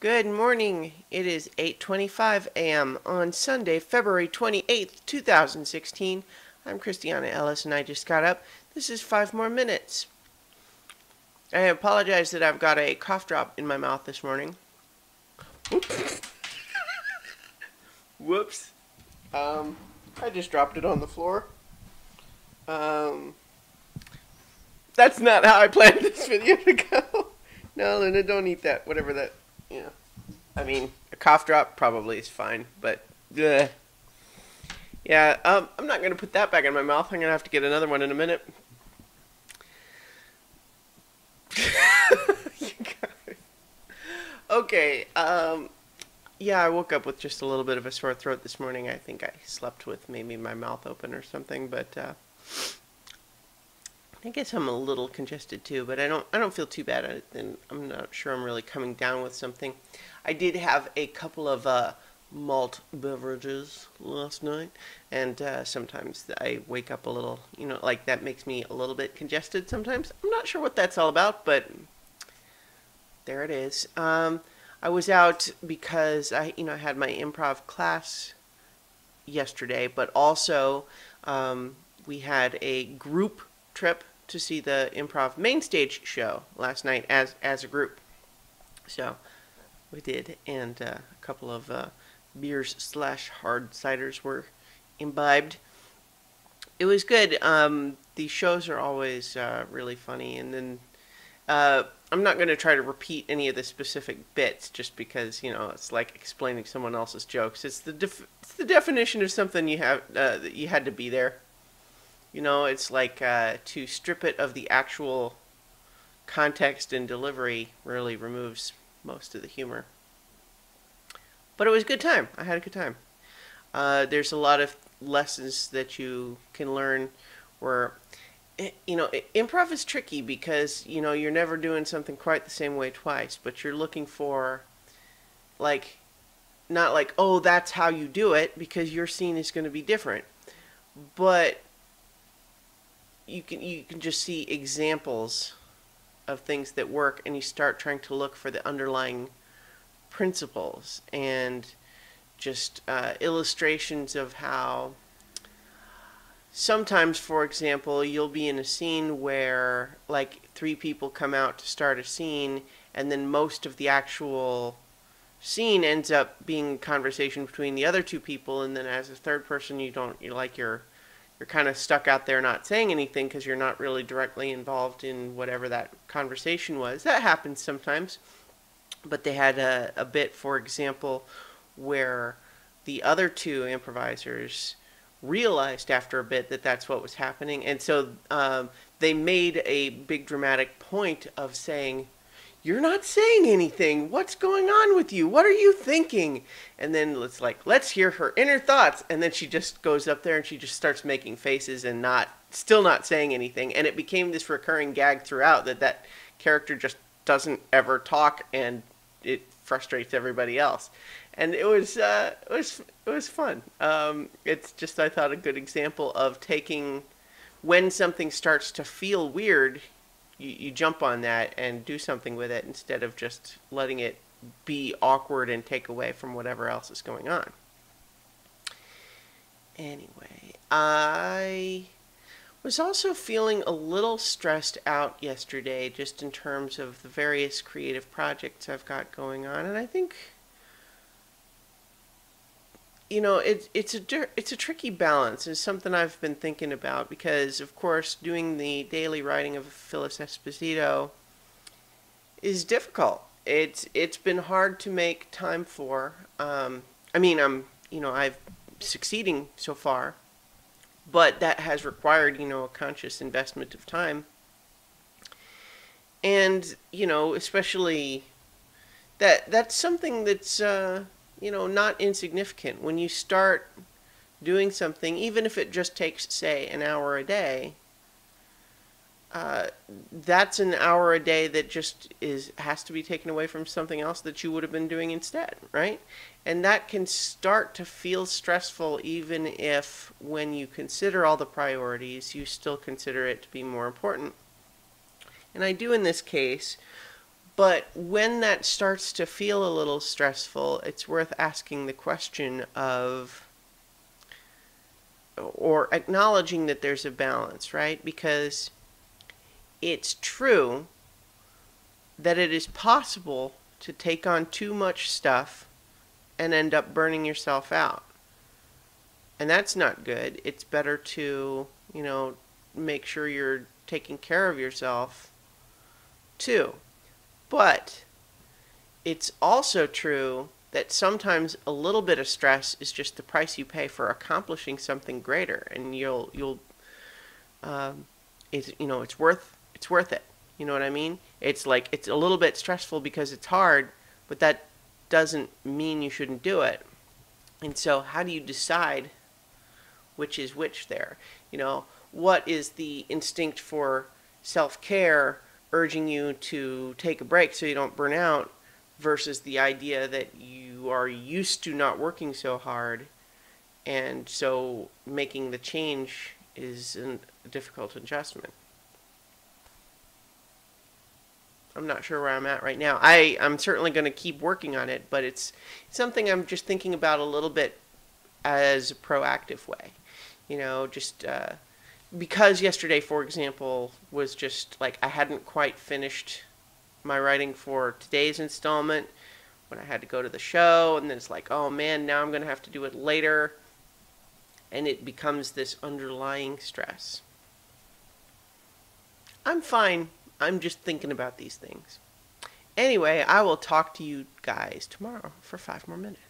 Good morning. It is 8:25 a.m. on Sunday, February 28th, 2016. I'm Christiana Ellis and I just got up. This is 5 more minutes. I apologize that I've got a cough drop in my mouth this morning. Oops. Whoops. I just dropped it on the floor. That's not how I planned this video to go. No, Luna, don't eat that. Whatever that, I mean, a cough drop probably is fine, but, yeah, I'm not going to put that back in my mouth. I'm going to have to get another one in a minute. Okay, yeah, I woke up with just a little bit of a sore throat this morning. I think I slept with maybe my mouth open or something, but, I guess I'm a little congested too, but I don't feel too bad, and I'm not sure I'm really coming down with something. I did have a couple of malt beverages last night, and sometimes I wake up a little, like that makes me a little bit congested sometimes. I'm not sure what that's all about, but there it is. I was out because I had my improv class yesterday, but also we had a group trip to see the Improv main stage show last night as a group. So we did, and a couple of beers / hard ciders were imbibed. It was good. These shows are always really funny, and then I'm not going to try to repeat any of the specific bits just because it's like explaining someone else's jokes. It's the definition of something you have that you had to be there. It's like to strip it of the actual context and delivery really removes most of the humor. But it was a good time. I had a good time. There's a lot of lessons that you can learn where, improv is tricky because, you're never doing something quite the same way twice, but you're looking for, not like, oh, that's how you do it, because your scene is going to be different. But you can just see examples of things that work, and you start trying to look for the underlying principles and just illustrations of how sometimes, for example, you'll be in a scene where like 3 people come out to start a scene, and then most of the actual scene ends up being a conversation between the other 2 people, and then as a third person you're kind of stuck out there not saying anything because you're not really directly involved in whatever that conversation was. That happens sometimes. But they had a bit, for example, where the other 2 improvisers realized after a bit that that's what was happening. And so they made a big dramatic point of saying, "You're not saying anything. What's going on with you? What are you thinking?" And then let's hear her inner thoughts. And then she just goes up there and she just starts making faces and still not saying anything. And it became this recurring gag throughout that character just doesn't ever talk, and it frustrates everybody else. And it was fun. It's just, I thought, a good example of taking when something starts to feel weird. You jump on that and do something with it instead of just letting it be awkward and take away from whatever else is going on. Anyway, I was also feeling a little stressed out yesterday just in terms of the various creative projects I've got going on, and I think it's a tricky balance. It's something I've been thinking about because, of course, doing the daily writing of Phyllis Esposito is difficult. It's been hard to make time for. I'm succeeding so far, but that has required a conscious investment of time, and especially that's something that's not insignificant. When you start doing something, even if it just takes, say, an hour a day, that's an hour a day that just has to be taken away from something else that you would have been doing instead, right? And that can start to feel stressful, even if when you consider all the priorities, you still consider it to be more important. And I do in this case, But when that starts to feel a little stressful, it's worth asking the question of, or acknowledging that there's a balance, right? Because it's true that it is possible to take on too much stuff and end up burning yourself out. And that's not good. It's better to, make sure you're taking care of yourself too. But it's also true that sometimes a little bit of stress is just the price you pay for accomplishing something greater, and it's worth it. You know what I mean? It's like it's a little bit stressful because it's hard, but that doesn't mean you shouldn't do it. And so, how do you decide which is which there? What is the instinct for self-care urging you to take a break so you don't burn out versus the idea that you are used to not working so hard, and so making the change is a difficult adjustment. I'm not sure where I'm at right now. I'm certainly going to keep working on it, but it's something I'm just thinking about a little bit as a proactive way. Just because yesterday, for example, was just like I hadn't quite finished my writing for today's installment when I had to go to the show, and then it's like, oh man, now I'm going to have to do it later, and it becomes this underlying stress. I'm fine. I'm just thinking about these things. Anyway, I will talk to you guys tomorrow for 5 more minutes.